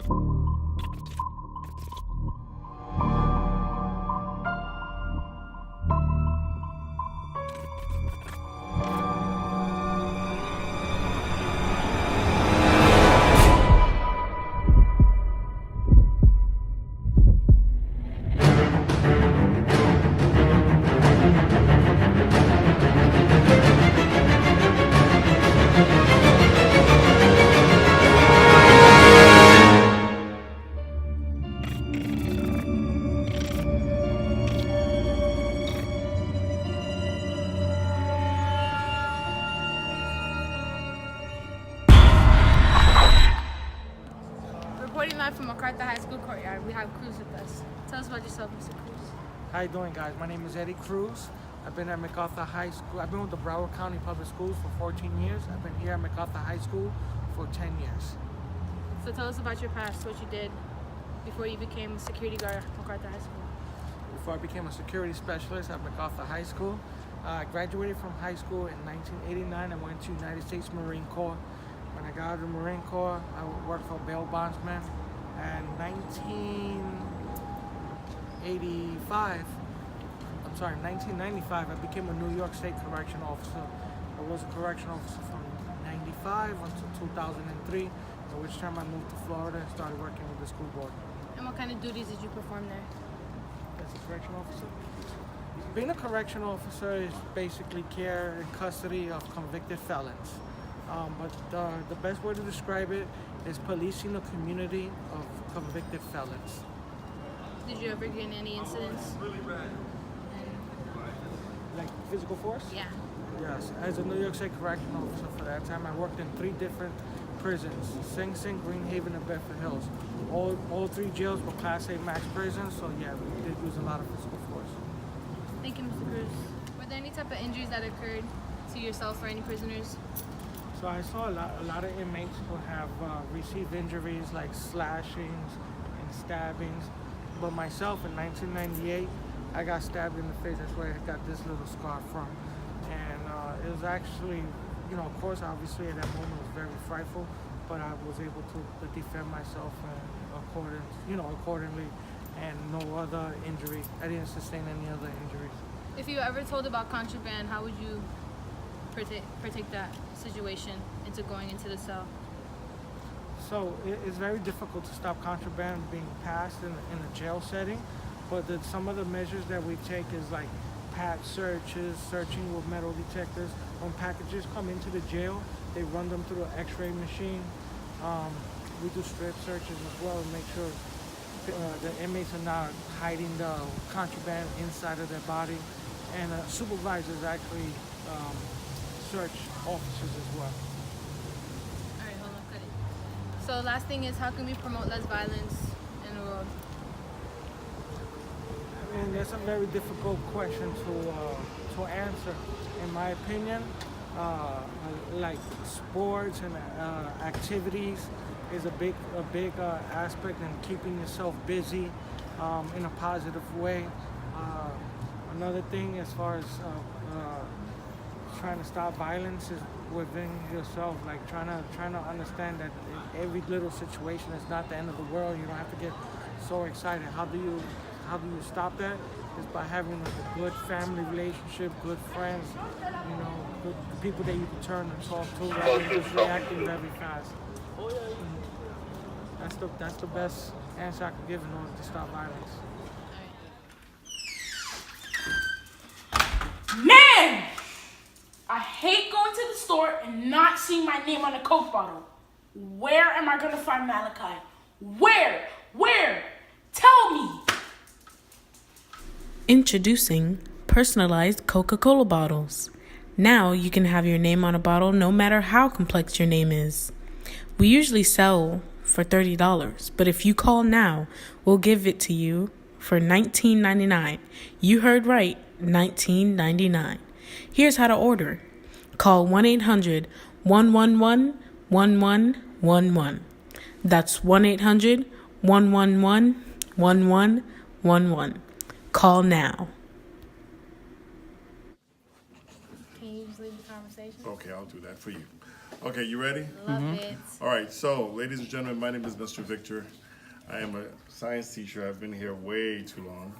Reporting live from McArthur High School courtyard, we have Cruz with us. Tell us about yourself, Mr. Cruz. How you doing, guys? My name is Eddie Cruz. I've been at McArthur High School. I've been with the Broward County Public Schools for 14 years. I've been here at McArthur High School for 10 years. So tell us about your past, what you did before you became a security guard at McArthur High School. Before I became a security specialist at McArthur High School, I graduated from high school in 1989 and went to United States Marine Corps. When I got out of the Marine Corps, I worked for a bail bondsman. And 1995, I became a New York State correction officer. I was a correction officer from 95 until 2003, at which time I moved to Florida and started working with the school board. And what kind of duties did you perform there? As a correction officer? Being a correction officer is basically care and custody of convicted felons. But the best way to describe it is policing the community of convicted felons. Did you ever get in any incidents? Like physical force? Yeah. Yes. As a New York State correction officer for that time, I worked in 3 different prisons: Sing Sing, Green Haven, and Bedford Hills. All 3 jails were Class A max prisons, so yeah, we did use a lot of physical force. Thank you, Mr. Cruz. Were there any type of injuries that occurred to yourself or any prisoners? So I saw a lot of inmates who have received injuries like slashings and stabbings. But myself, in 1998, I got stabbed in the face. That's where I got this little scar from. And it was actually, of course, obviously at that moment it was very frightful, but I was able to defend myself accordingly, and no other injury. I didn't sustain any other injuries. If you were ever told about contraband, how would you protect that situation into going into the cell? So it's very difficult to stop contraband being passed in a jail setting, but some of the measures that we take is like pat searches, searching with metal detectors. When packages come into the jail, they run them through an x-ray machine. We do strip searches as well to make sure the inmates are not hiding the contraband inside of their body. And supervisors actually search officers as well. All right, hold on, cut it. So last thing is, how can we promote less violence in the world? I mean, that's a very difficult question to answer. In my opinion, like sports and activities is a big aspect in keeping yourself busy in a positive way. Another thing, as far as trying to stop violence, is within yourself. Like trying to understand that every little situation is not the end of the world. You don't have to get so excited. How do you stop that? Is by having like a good family relationship, good friends, good people that you can turn and talk to, rather than just reacting very fast. That's the best answer I could give in order to stop violence. Man! I hate going to the store and not seeing my name on a Coke bottle. Where am I gonna find Malachi? Where? Tell me! Introducing personalized Coca-Cola bottles. Now you can have your name on a bottle no matter how complex your name is. We usually sell for $30, but if you call now, we'll give it to you for $19.99. You heard right, $19.99. Here's how to order. Call 1-800-111-1111. That's 1-800-111-1111. Call now. Can you just leave the conversation? Okay, I'll do that for you. Okay, you ready? Love it. All right, so ladies and gentlemen, my name is Mr. Victor. I am a science teacher. I've been here way too long.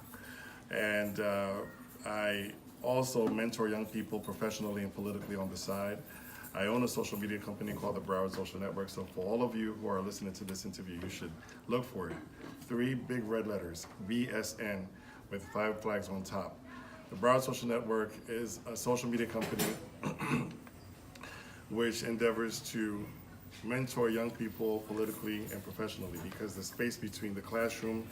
And I also mentor young people professionally and politically on the side. I own a social media company called the Broward Social Network. So for all of you who are listening to this interview, you should look for it. 3 big red letters, BSN, with 5 flags on top. The Broward Social Network is a social media company which endeavors to mentor young people politically and professionally, because the space between the classroom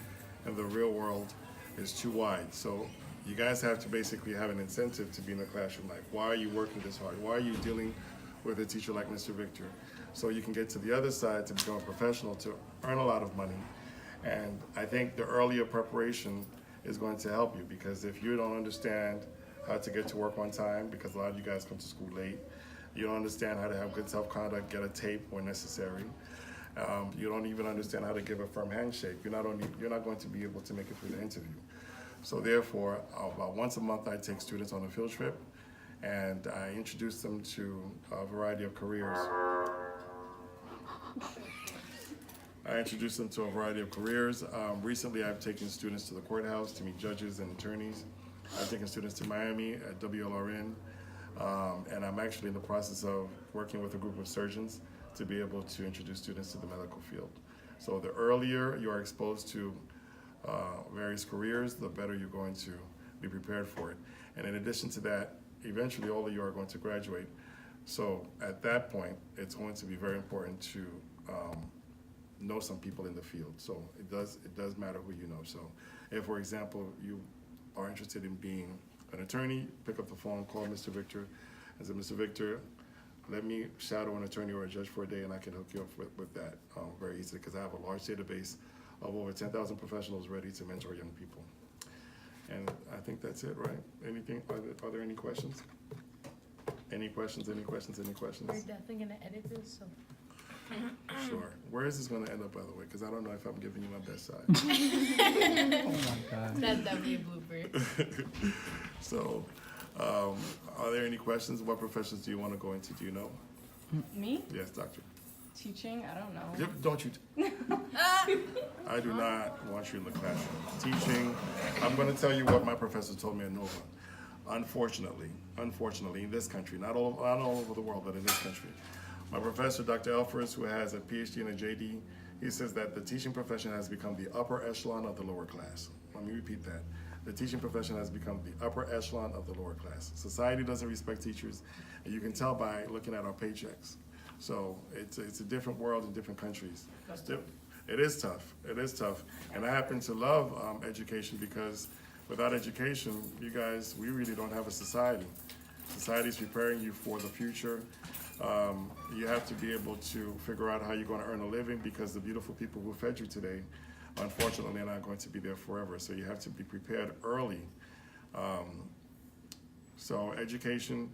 and the real world is too wide. So you guys have to basically have an incentive to be in the classroom. Like, why are you working this hard? Why are you dealing with a teacher like Mr. Victor? So you can get to the other side to become a professional, to earn a lot of money. And I think the earlier preparation is going to help you, because if you don't understand how to get to work on time, because a lot of you guys come to school late, you don't understand how to have good self-conduct, get a tape when necessary. You don't even understand how to give a firm handshake. You're not going to be able to make it through the interview. So therefore, about once a month, I take students on a field trip, and I introduce them to a variety of careers. Recently, I've taken students to the courthouse to meet judges and attorneys. I've taken students to Miami at WLRN. And I'm actually in the process of working with a group of surgeons to be able to introduce students to the medical field. So the earlier you are exposed to various careers, the better you're going to be prepared for it. And in addition to that, eventually all of you are going to graduate. So at that point, it's going to be very important to know some people in the field. So it does matter who you know. So if, for example, you are interested in being an attorney, pick up the phone, call Mr. Victor, and say, Mr. Victor, let me shadow an attorney or a judge for a day, and I can hook you up with that very easily, because I have a large database of over 10,000 professionals ready to mentor young people. And I think that's it, right? Anything? Are there any questions? Any questions? Any questions? Any questions? We're definitely gonna edit this, so. Sure. Where is this going to end up, by the way? Because I don't know if I'm giving you my best side. Oh my God. That's definitely a blooper. So, are there any questions? What professions do you want to go into? Do you know? Me? Yes, doctor. Teaching? I don't know. Yep, don't you? I do not want you in the classroom. Teaching, I'm going to tell you what my professor told me at Nova. Unfortunately, in this country, not all over the world, but in this country, my professor, Dr. Elfers, who has a PhD and a JD, he says that the teaching profession has become the upper echelon of the lower class. Let me repeat that. The teaching profession has become the upper echelon of the lower class. Society doesn't respect teachers, and you can tell by looking at our paychecks. So it's a different world in different countries. It is tough. It is tough. And I happen to love education, because without education, you guys, we really don't have a society. Society is preparing you for the future. You have to be able to figure out how you're going to earn a living, because the beautiful people who fed you today, unfortunately, are not going to be there forever. So you have to be prepared early. So education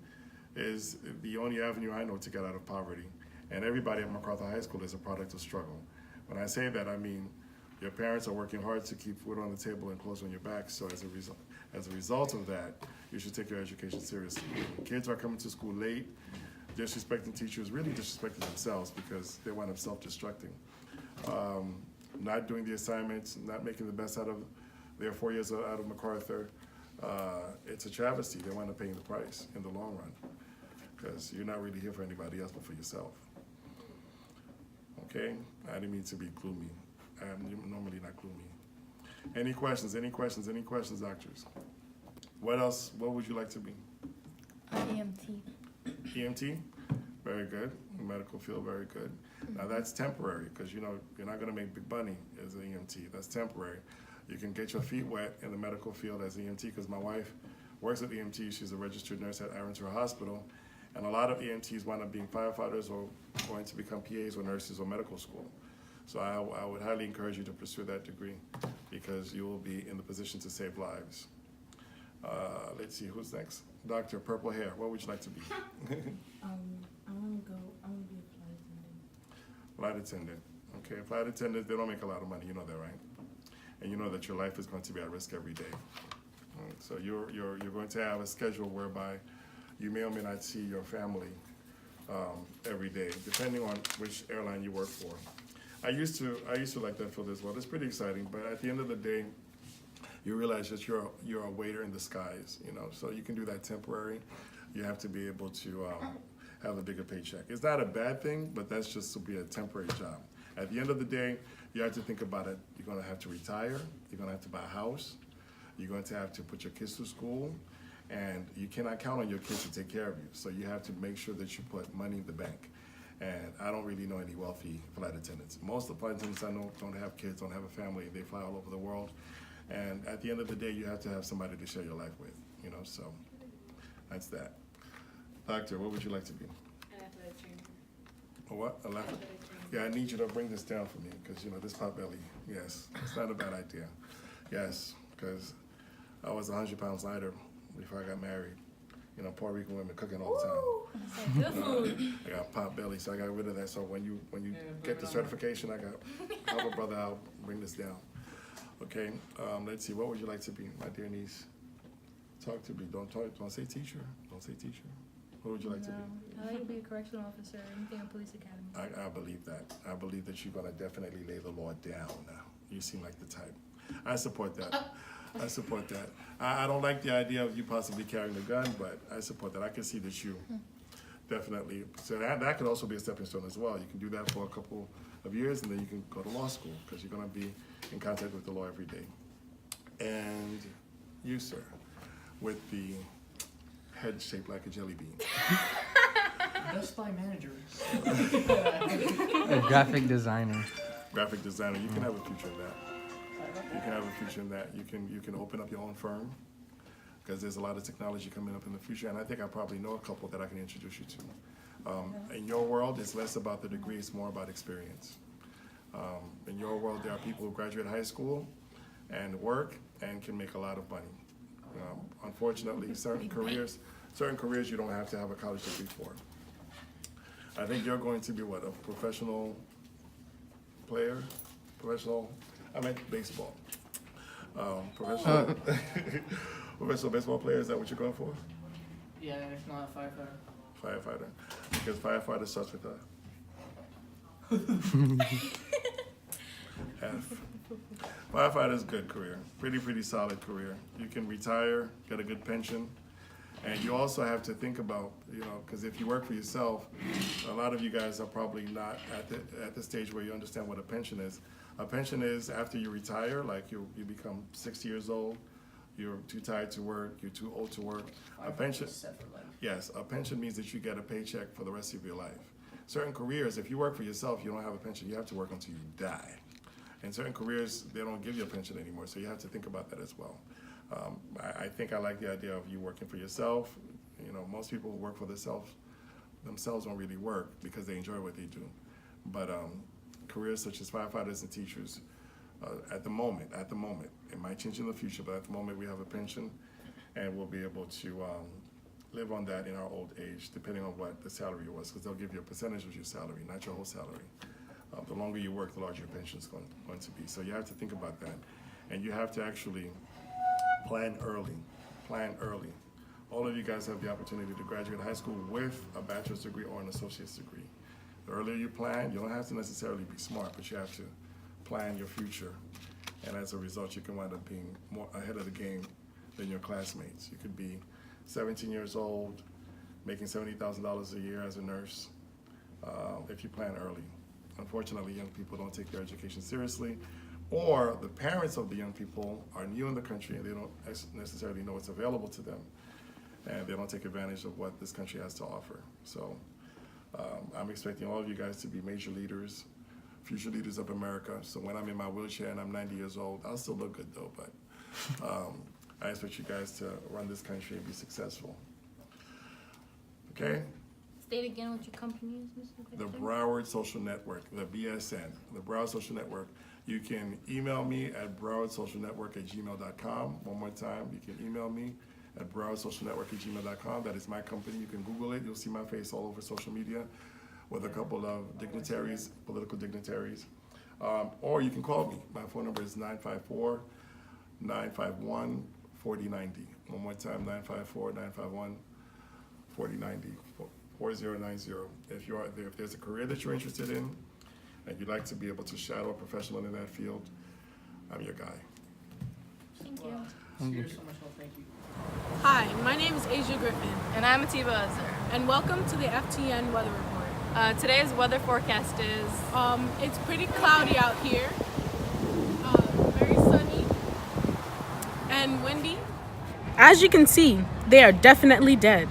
is the only avenue I know to get out of poverty. And everybody at McArthur High School is a product of struggle. When I say that, I mean your parents are working hard to keep food on the table and clothes on your back. So as a result of that, you should take your education seriously. Kids are coming to school late, disrespecting teachers, really disrespecting themselves, because they wind up self-destructing. Not doing the assignments, not making the best out of their 4 years out of McArthur. It's a travesty. They wind up paying the price in the long run, because you're not really here for anybody else but for yourself. Okay? I didn't mean to be gloomy. I'm normally not gloomy. Any questions? Any questions? Any questions, doctors? What else? What would you like to be? EMT. EMT? Very good. Medical field, very good. Now that's temporary, because you're not going to make big money as an EMT. That's temporary. You can get your feet wet in the medical field as EMT, because my wife works at EMT. She's a registered nurse at Arrensville Hospital, and a lot of EMTs wind up being firefighters or going to become PAs or nurses or medical school. So I would highly encourage you to pursue that degree, because you will be in the position to save lives. Let's see, who's next? Doctor, purple hair, what would you like to be? I want to be a flight attendant. Flight attendant. Okay, flight attendants, they don't make a lot of money, you know that, right? And you know that your life is going to be at risk every day. So you're going to have a schedule whereby you may or may not see your family every day, depending on which airline you work for. I used to like that field as well. It's pretty exciting, but at the end of the day, you realize that you're a waiter in disguise, you know. So you can do that temporary. You have to be able to have a bigger paycheck. It's not a bad thing, but that's just to be a temporary job. At the end of the day, you have to think about it. You're going to have to retire. You're going to have to buy a house. You're going to have to put your kids through school, and you cannot count on your kids to take care of you. So you have to make sure that you put money in the bank. And I don't really know any wealthy flight attendants. Most of the flight attendants I know don't have kids, don't have a family. They fly all over the world. And at the end of the day, you have to have somebody to share your life with, you know, so that's that. Doctor, what would you like to be? An athletic trainer. A what? A left? Yeah, I need you to bring this down for me, because, you know, this pot belly, yes, it's not a bad idea. Yes, because I was 100 pounds lighter before I got married. You know, Puerto Rican women cooking all the time. It's like good food. I got pot belly, so I got rid of that. So when you get the certification, I got help a brother out, bring this down. Okay, let's see. What would you like to be, my dear niece? Talk to me. Don't say teacher. Don't say teacher. What would you like to be? I like to be a correctional officer, anything in police academy. I believe that. I believe that you're gonna definitely lay the law down now. You seem like the type. I support that. I support that. I don't like the idea of you possibly carrying a gun, but I support that. I can see that you definitely, so that could also be a stepping stone as well. You can do that for a couple of years, and then you can go to law school, because you're gonna be in contact with the law every day. And you, sir, with the head shaped like a jelly bean. Best Buy manager. A graphic designer. Graphic designer, you can have a future in that. You can have a future in that. You can open up your own firm, because there's a lot of technology coming up in the future, and I think I probably know a couple that I can introduce you to. In your world, it's less about the degree, it's more about experience. In your world, there are people who graduate high school and work and can make a lot of money. Unfortunately, certain careers you don't have to have a college degree for. I think you're going to be what, a professional player? I meant baseball. Professional baseball player, is that what you're going for? Yeah, if not a firefighter. Firefighter, because firefighter starts with a F. Firefighter is a good career, pretty solid career. You can retire, get a good pension, and you also have to think about, you know, because if you work for yourself, a lot of you guys are probably not at the stage where you understand what a pension is. A pension is after you retire, like you become 60 years old, you're too tired to work, you're too old to work. A pension, yes, a pension means that you get a paycheck for the rest of your life. Certain careers, if you work for yourself, you don't have a pension. You have to work until you die. In certain careers, they don't give you a pension anymore, so you have to think about that as well. I think I like the idea of you working for yourself. You know, most people who work for themselves don't really work because they enjoy what they do. But careers such as firefighters and teachers, at the moment, it might change in the future, but at the moment we have a pension, and we'll be able to live on that in our old age, depending on what the salary was, because they'll give you a percentage of your salary, not your whole salary. The longer you work, the larger your pension is going to be. So you have to think about that, and you have to actually plan early. All of you guys have the opportunity to graduate high school with a bachelor's degree or an associate's degree. The earlier you plan, you don't have to necessarily be smart, but you have to plan your future. And as a result, you can wind up being more ahead of the game than your classmates. You could be 17 years old, making $70,000 a year as a nurse, if you plan early. Unfortunately, young people don't take their education seriously, or the parents of the young people are new in the country and they don't necessarily know what's available to them, and they don't take advantage of what this country has to offer. So I'm expecting all of you guys to be major leaders, future leaders of America. So when I'm in my wheelchair and I'm 90 years old, I'll still look good though, but I expect you guys to run this country and be successful. Okay? State again what your company is, Mr. The Broward Social Network, the BSN, the Broward Social Network. You can email me at browardsocialnetwork@gmail.com. One more time, you can email me at browardsocialnetwork@gmail.com. That is my company. You can Google it. You'll see my face all over social media with a couple of dignitaries, political dignitaries. Or you can call me. My phone number is 954-951-4090. One more time, 954-951-4090. If there's a career that you're interested in and you'd like to be able to shadow a professional in that field, I'm your guy. Thank you. You're so much help. Thank you. Hi, my name is Asia Griffin, And I'm Atiba Azar. and welcome to the FTN Weather Report. Today's weather forecast is It's pretty cloudy out here, very sunny, and windy. As you can see, they are definitely dead.